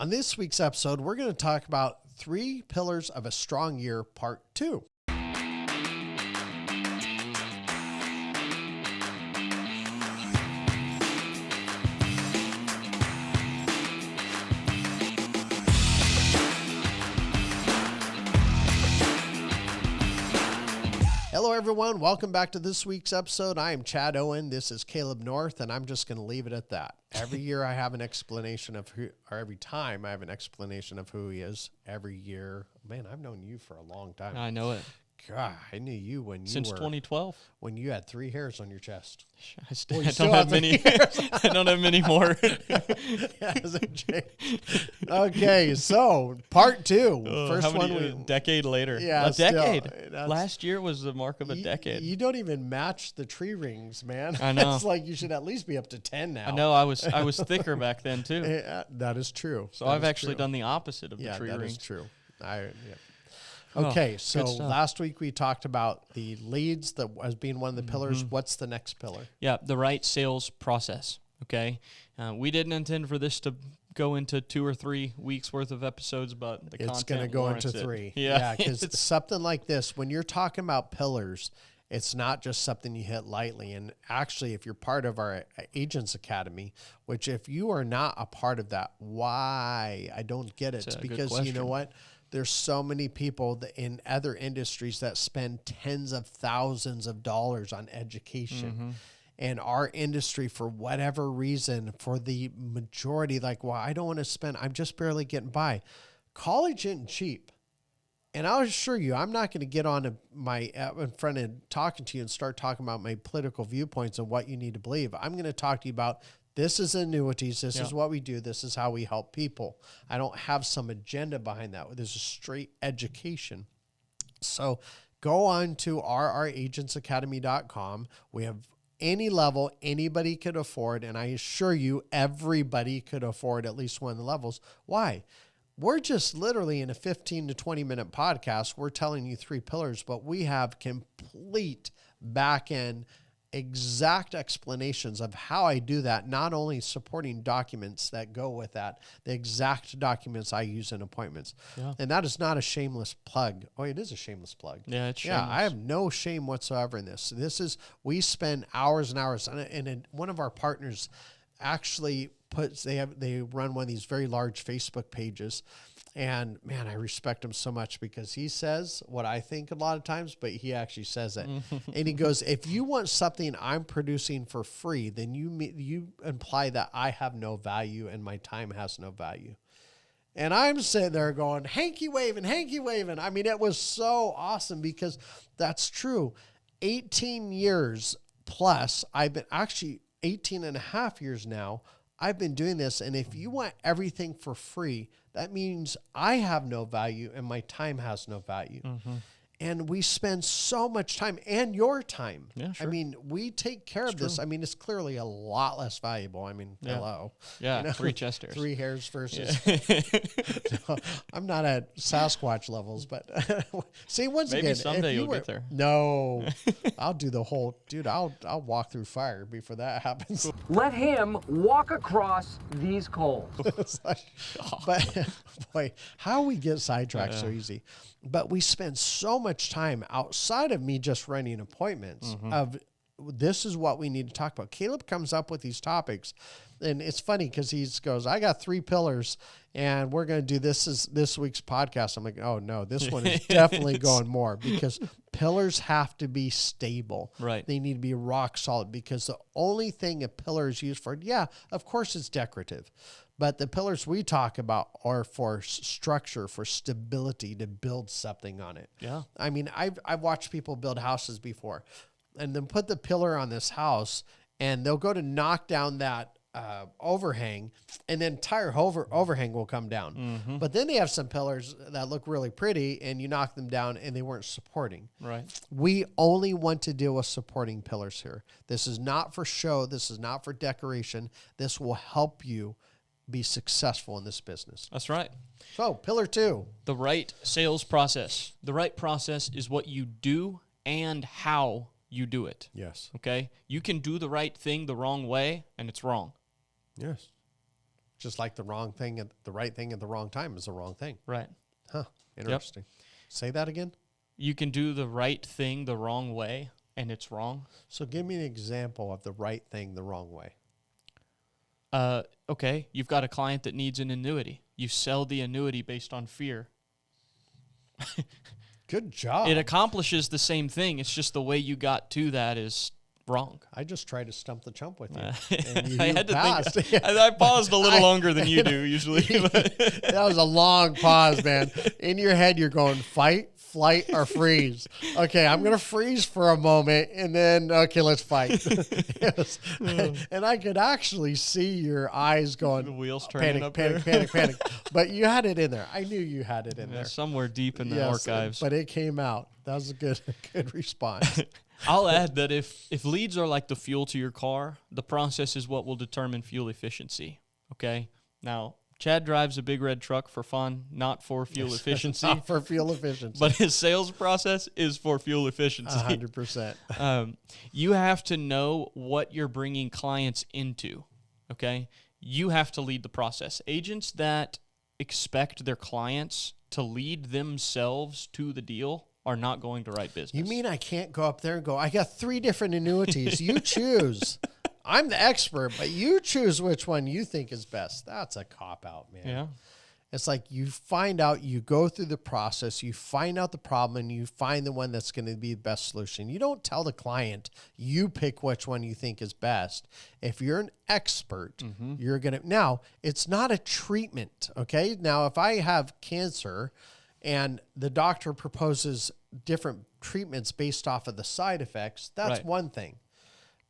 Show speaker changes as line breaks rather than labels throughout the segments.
On this week's episode, we're going to talk about 3 pillars of a strong year, part 2. Hello, everyone. Welcome back to this week's episode. I am Chad Owen. This is Caleb North, and I'm just going to leave it at that. Every year I have an explanation of who, or every time I have an explanation of who he is. Every year. Man, I've known you for a long time.
I know it.
God, I knew you when you
Since
were
2012.
when you had 3 hairs on your chest.
I don't have many. I don't have many more.
Okay, so part 2. First one,
a decade later.
Yeah,
a decade.
Still,
Last year was the mark of a decade.
You don't even match the tree rings, man.
I know.
It's like you should at least be up to 10 now.
I know. I was thicker back then too.
Yeah, that is true.
So I've actually done the opposite of the tree rings.
That is true. Okay, so last week we talked about the leads that as being one of the pillars. What's the next pillar?
Yeah, the right sales process. Okay, we didn't intend for this to go into 2 or 3 weeks worth of episodes, but
it's going to go into 3. Yeah, because something like this, when you're talking about pillars, it's not just something you hit lightly. And actually, if you're part of our Agents Academy, which if you are not a part of that, why? I don't get it. It's because you know what? There's so many people in other industries that spend tens of thousands of dollars on education. And our industry, for whatever reason, for the majority, like, well, I don't want to spend, I'm just barely getting by. College isn't cheap. And I'll assure you, I'm not going to get on in front and talking to you and start talking about my political viewpoints and what you need to believe. I'm going to talk to you about this is annuities. This is what we do. This is how we help people. I don't have some agenda behind that. This is straight education. So go on to rragentsacademy.com. We have any level anybody could afford, and I assure you everybody could afford at least one of the levels. Why? We're just literally in a 15 to 20 minute podcast. We're telling you 3 pillars, but we have complete back-end exact explanations of how I do that, not only supporting documents that go with that, the exact documents I use in appointments. Yeah. And that is not a shameless plug. Oh, it is a shameless plug.
Yeah, it's shameless.
Yeah, I have no shame whatsoever in this. We spend hours and hours, and one of our partners actually they run one of these very large Facebook pages. And man, I respect him so much because he says what I think a lot of times, but he actually says it. And he goes, if you want something I'm producing for free, then you imply that I have no value and my time has no value. And I'm sitting there going, hanky waving. I mean, it was so awesome because that's true. 18 years plus, I've been actually 18 and a half years now. I've been doing this, and if you want everything for free, that means I have no value and my time has no value. And we spend so much time and your time. Yeah, sure. I mean, we take care of this. I mean, it's clearly a lot less valuable. I mean, hello.
Yeah, 3 chest hairs.
3 hairs versus... No, I'm not at Sasquatch levels, but see, once
Maybe
again...
someday you'll get there.
No. I'll do the whole... Dude, I'll walk through fire before that happens.
Let him walk across these coals.
But, boy, how we get sidetracked so easy. But we spend so much time outside of me just running appointments of this is what we need to talk about. Caleb comes up with these topics, and it's funny because he goes, I got 3 pillars, and we're going to do this week's podcast. I'm like, oh, no, this one is definitely going more because pillars have to be stable.
Right.
They need to be rock solid because the only thing a pillar is used for, of course it's decorative. But the pillars we talk about are for structure, for stability, to build something on it. Yeah. I mean, I've watched people build houses before and then put the pillar on this house and they'll go to knock down that overhang and then entire overhang will come down. But then they have some pillars that look really pretty and you knock them down and they weren't supporting. Right. We only want to deal with supporting pillars here. This is not for show. This is not for decoration. This will help you be successful in this business.
That's right.
So, pillar 2.
The right sales process. The right process is what you do and how you do it.
Yes.
Okay? You can do the right thing the wrong way, and it's wrong.
Yes. Just like the wrong thing at the right thing at the wrong time is the wrong thing.
Right.
Huh. Interesting. Yep. Say that again.
You can do the right thing the wrong way, and it's wrong.
So give me an example of the right thing the wrong way.
Okay, you've got a client that needs an annuity. You sell the annuity based on fear.
Good job.
It accomplishes the same thing. It's just the way you got to that is wrong.
I just tried to stump the chump with you. And you
I had
passed.
to think. I paused a little longer than you do usually.
That was a long pause, man. In your head, you're going fight, flight, or freeze. Okay, I'm going to freeze for a moment, and then, okay, let's fight. Yes. And I could actually see your eyes going,
the wheels turning
panic. But you had it in there. I knew you had it in there.
Somewhere deep in the archives.
But it came out. That was a good response.
I'll add that if leads are like the fuel to your car, the process is what will determine fuel efficiency. Okay? Now, Chad drives a big red truck for fun, not for fuel efficiency.
Not for fuel efficiency.
But his sales process is for fuel efficiency.
100%.
You have to know what you're bringing clients into. Okay? You have to lead the process. Agents that expect their clients to lead themselves to the deal are not going to write business.
You mean I can't go up there and go, I got 3 different annuities. You choose. I'm the expert, but you choose which one you think is best. That's a cop-out, man.
Yeah.
It's like you find out, you go through the process, you find out the problem, and you find the one that's going to be the best solution. You don't tell the client, you pick which one you think is best. If you're an expert, you're going to... Now, it's not a treatment, okay? Now, if I have cancer... and the doctor proposes different treatments based off of the side effects, that's one thing.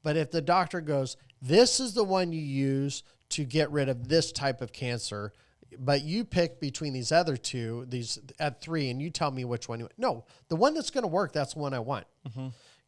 But if the doctor goes, this is the one you use to get rid of this type of cancer, but you pick between these other 2, these at 3, and you tell me which one you want. No, the one that's going to work, that's the one I want.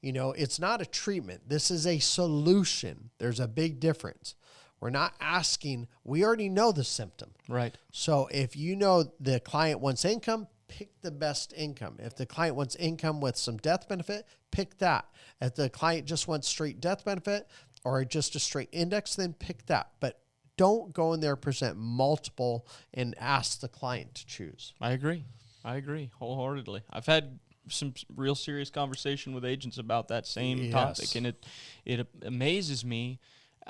You know, it's not a treatment. This is a solution. There's a big difference. We're not asking, we already know the symptom.
Right.
So if you know the client wants income, pick the best income. If the client wants income with some death benefit, pick that. If the client just wants straight death benefit or just a straight index, then pick that. But don't go in there, present multiple, and ask the client to choose.
I agree wholeheartedly. I've had some real serious conversation with agents about that same topic, and it amazes me.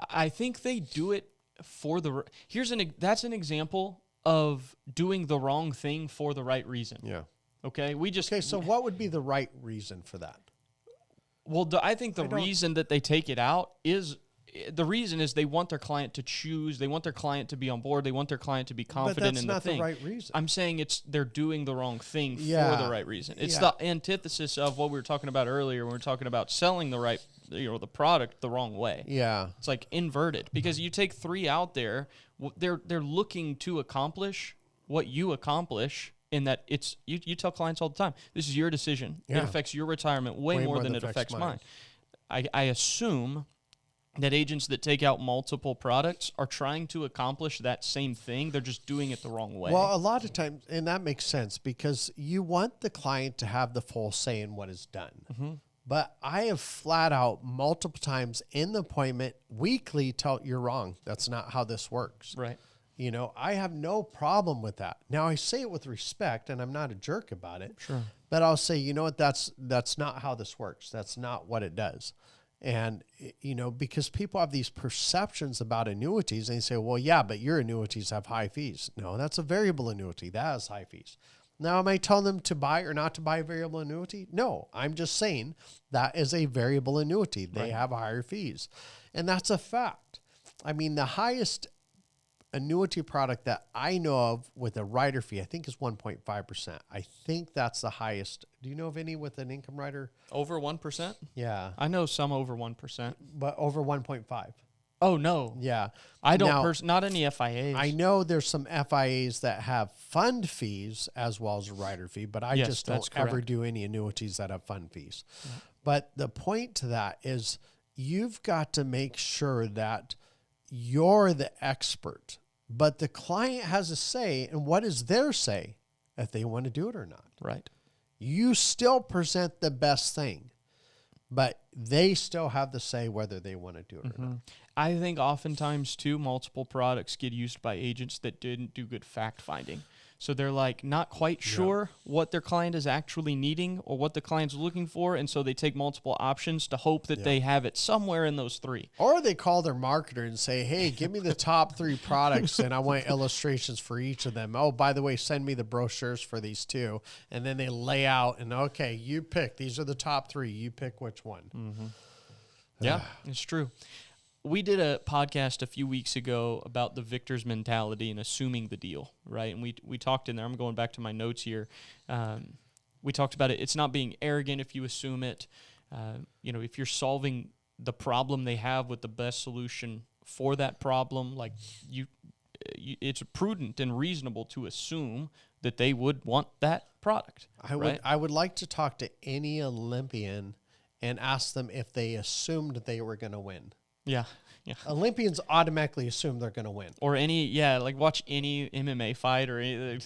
I think they do it for the... That's an example of doing the wrong thing for the right reason.
Yeah.
Okay?
So what would be the right reason for that?
Well, I think the reason that they take it out is... The reason is they want their client to choose. They want their client to be on board. They want their client to be confident in the thing.
But that's not the right reason.
I'm saying they're doing the wrong thing for the right reason. It's the antithesis of what we were talking about earlier when we were talking about selling the product the wrong way.
Yeah.
It's like inverted because you take 3 out there, they're looking to accomplish what you accomplish in that it's you tell clients all the time, this is your decision. Yeah. It affects your retirement way more than it affects mine. I assume that agents that take out multiple products are trying to accomplish that same thing. They're just doing it the wrong way.
Well, a lot of times, and that makes sense because you want the client to have the full say in what is done. But I have flat out multiple times in the appointment weekly tell you're wrong. That's not how this works.
Right.
You know, I have no problem with that. Now I say it with respect and I'm not a jerk about it.
Sure.
But I'll say, you know what, that's not how this works. That's not what it does. And, you know, because people have these perceptions about annuities and they say, well, yeah, but your annuities have high fees. No, that's a variable annuity. That has high fees. Now, am I telling them to buy or not to buy a variable annuity? No, I'm just saying that is a variable annuity. They have higher fees. And that's a fact. I mean, the highest annuity product that I know of with a rider fee, I think is 1.5%. I think that's the highest. Do you know of any with an income rider?
Over 1%?
Yeah.
I know some over 1%.
But over 1.5.
Oh, no.
Yeah.
I don't, not any FIAs.
I know there's some FIAs that have fund fees as well as a rider fee, but I just don't ever do any annuities that have fund fees. Yeah. But the point to that is you've got to make sure that you're the expert, but the client has a say in what is their say if they want to do it or not.
Right.
You still present the best thing, but they still have the say whether they want to do it or not.
I think oftentimes, too, multiple products get used by agents that didn't do good fact-finding. So they're like not quite sure what their client is actually needing or what the client's looking for, and so they take multiple options to hope that they have it somewhere in those three.
Or they call their marketer and say, hey, give me the top 3 products, and I want illustrations for each of them. Oh, by the way, send me the brochures for these 2. And then they lay out, and okay, you pick. These are the top 3. You pick which one.
Mm-hmm. Yeah, it's true. We did a podcast a few weeks ago about the victor's mentality and assuming the deal, right? And we talked in there. I'm going back to my notes here. We talked about it. It's not being arrogant if you assume it. If you're solving the problem they have with the best solution for that problem, like it's prudent and reasonable to assume that they would want that product.
I would like to talk to any Olympian and ask them if they assumed they were going to win.
Yeah.
Olympians automatically assume they're going to win.
Or watch any MMA fight or anything,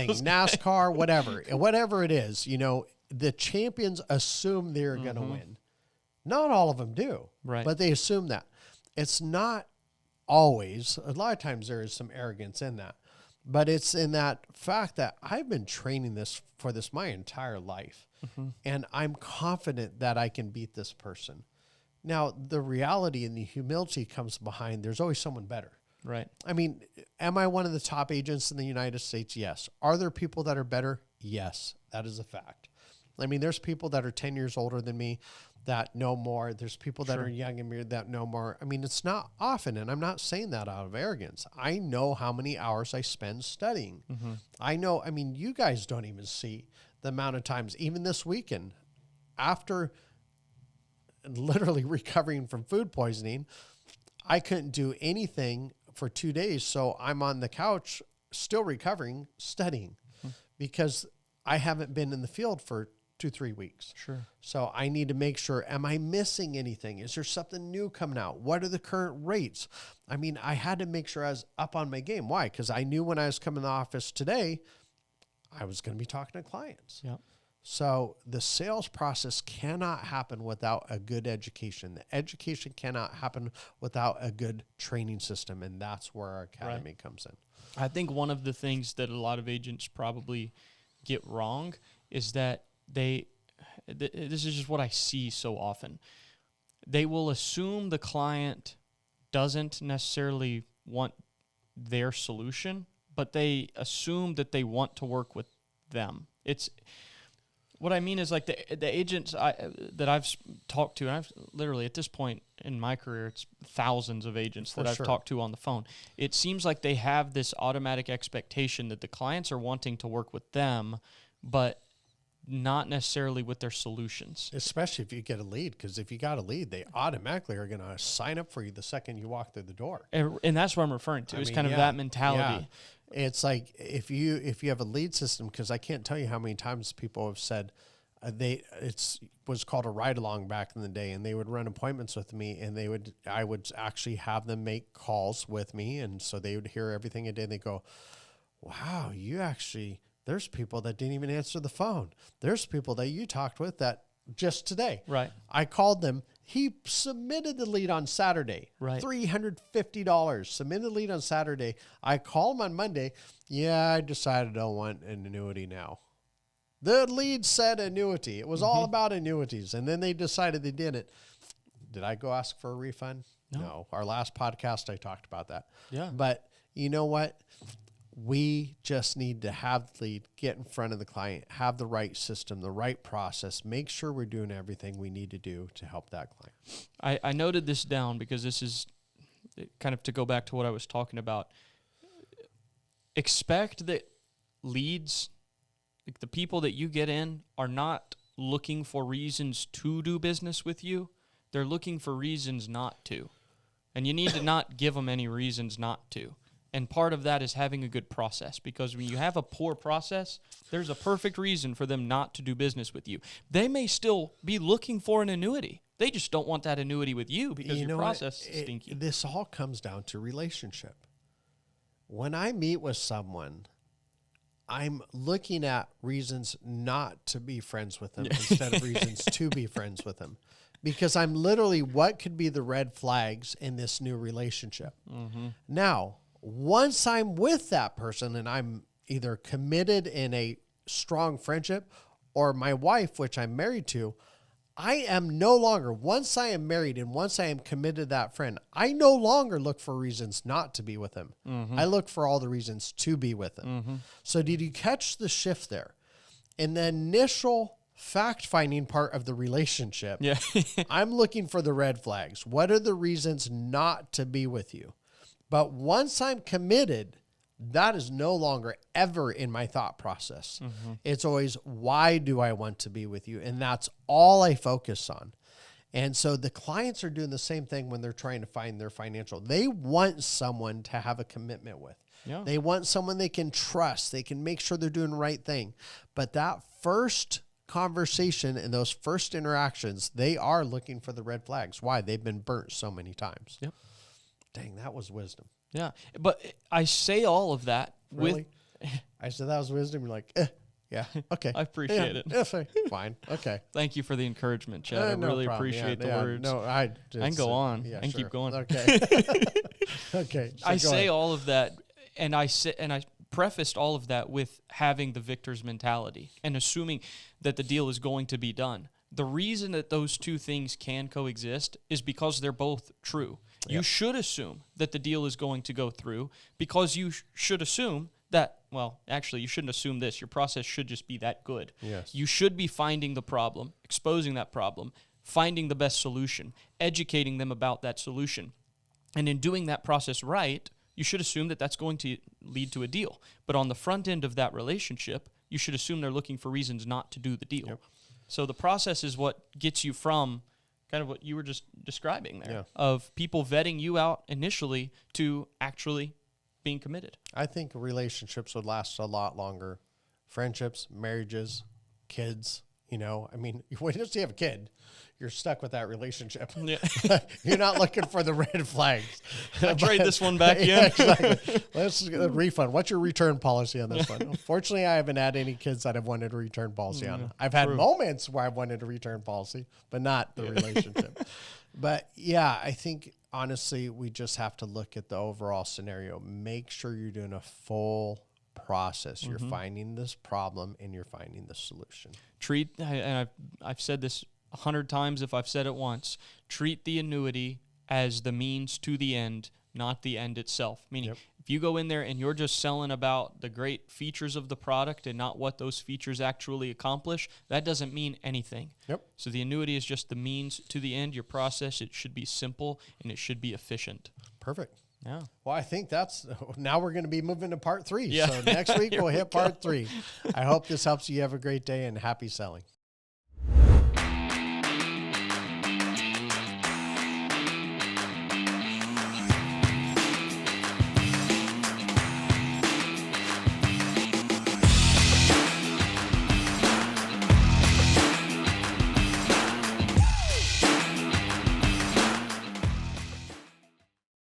NASCAR, whatever it is. The champions assume they're going to win. Not all of them do,
right?
But they assume that. It's not always. A lot of times there is some arrogance in that, but it's in that fact that I've been training for this my entire life, and I'm confident that I can beat this person. Now, the reality and the humility comes behind there's always someone better.
Right.
I mean, am I one of the top agents in the United States? Yes. Are there people that are better? Yes. That is a fact. I mean, there's people that are 10 years older than me that know more. There's people that are young and me that know more. I mean, it's not often, and I'm not saying that out of arrogance. I know how many hours I spend studying. I know, you guys don't even see the amount of times, even this weekend, after literally recovering from food poisoning, I couldn't do anything for 2 days. So I'm on the couch still recovering, studying because I haven't been in the field for 2-3 weeks.
Sure.
So I need to make sure, am I missing anything? Is there something new coming out? What are the current rates? I had to make sure I was up on my game. Why? Because I knew when I was coming to the office today, I was going to be talking to clients.
Yeah.
So the sales process cannot happen without a good education. The education cannot happen without a good training system, and that's where our academy comes in.
I think one of the things that a lot of agents probably get wrong is that this is just what I see so often. They will assume the client doesn't necessarily want their solution, but they assume that they want to work with them. What I mean is like the agents that I've talked to, and I've literally at this point in my career, it's thousands of agents that I've talked to on the phone. It seems like they have this automatic expectation that the clients are wanting to work with them, but not necessarily with their solutions.
Especially if you get a lead, because if you got a lead, they automatically are going to sign up for you the second you walk through the door.
And that's what I'm referring to. It's kind of that mentality.
Yeah. It's like if you have a lead system, because I can't tell you how many times people have said it was called a ride along back in the day, and they would run appointments with me, and I would actually have them make calls with me, and so they would hear everything I did. And they go, "Wow, there's people that didn't even answer the phone. There's people that you talked with that just today."
Right.
I called them. He submitted the lead on Saturday.
Right.
$350. Submitted the lead on Saturday. I called him on Monday. Yeah, I decided I don't want an annuity now. The lead said annuity. It was all about annuities. And then they decided they didn't. Did I go ask for a refund? No. Our last podcast, I talked about that.
Yeah.
But you know what? We just need to have the lead, get in front of the client, have the right system, the right process, make sure we're doing everything we need to do to help that client.
I noted this down because this is kind of to go back to what I was talking about. Expect that leads, like the people that you get in, are not looking for reasons to do business with you. They're looking for reasons not to. And you need to not give them any reasons not to. And part of that is having a good process, because when you have a poor process, there's a perfect reason for them not to do business with you. They may still be looking for an annuity. They just don't want that annuity with you because your process is stinky.
This all comes down to relationship. When I meet with someone, I'm looking at reasons not to be friends with them instead of reasons to be friends with them. because I'm literally, what could be the red flags in this new relationship? Now, once I'm with that person and I'm either committed in a strong friendship, or my wife, which I'm married to, I am no longer, once I am married and once I am committed to that friend, I no longer look for reasons not to be with him. I look for all the reasons to be with him. So did you catch the shift there? In the initial fact-finding part of the relationship, I'm looking for the red flags. What are the reasons not to be with you? But once I'm committed, that is no longer ever in my thought process. It's always, why do I want to be with you? And that's all I focus on. And so the clients are doing the same thing when they're trying to find their financial. They want someone to have a commitment with. They want someone they can trust. They can make sure they're doing the right thing. But that first conversation and those first interactions, they are looking for the red flags. Why? They've been burnt so many times. Dang, that was wisdom.
Yeah, but I say all of that
really? I said that was wisdom. You're like, yeah, okay.
I appreciate it.
Fine, okay.
Thank you for the encouragement, Chad. I really appreciate the words.
No, I
can go on.
Yeah,
I can keep going.
Okay. Okay. So
I say all of that, and I prefaced all of that with having the victor's mentality and assuming that the deal is going to be done. The reason that those two things can coexist is because they're both true. You should assume that the deal is going to go through because you should assume that, well, actually, you shouldn't assume this. Your process should just be that good. You should be finding the problem, exposing that problem, finding the best solution, educating them about that solution. And in doing that process right, you should assume that that's going to lead to a deal. But on the front end of that relationship, you should assume they're looking for reasons not to do the deal. So the process is what gets you from kind of what you were just describing there, of people vetting you out initially to actually being committed.
I think relationships would last a lot longer. Friendships, marriages, kids, I mean, once you have a kid, you're stuck with that relationship. You're not looking for the red flags.
I trade this one back in.
Exactly. Let's get a refund. What's your return policy on this one? Fortunately, I haven't had any kids that have wanted a return policy on. I've had moments where I've wanted a return policy, but not the relationship. But yeah, I think honestly, we just have to look at the overall scenario. Make sure you're doing a full process. You're finding this problem and you're finding the solution.
And I've said this 100 times if I've said it once, treat the annuity as the means to the end, not the end itself. Meaning, if you go in there and you're just selling about the great features of the product and not what those features actually accomplish, that doesn't mean anything. So the annuity is just the means to the end. Your process, it should be simple and it should be efficient.
Perfect.
Yeah.
Well, I think now we're going to be moving to part 3. So next week we'll hit part 3. I hope this helps you. Have a great day and happy selling.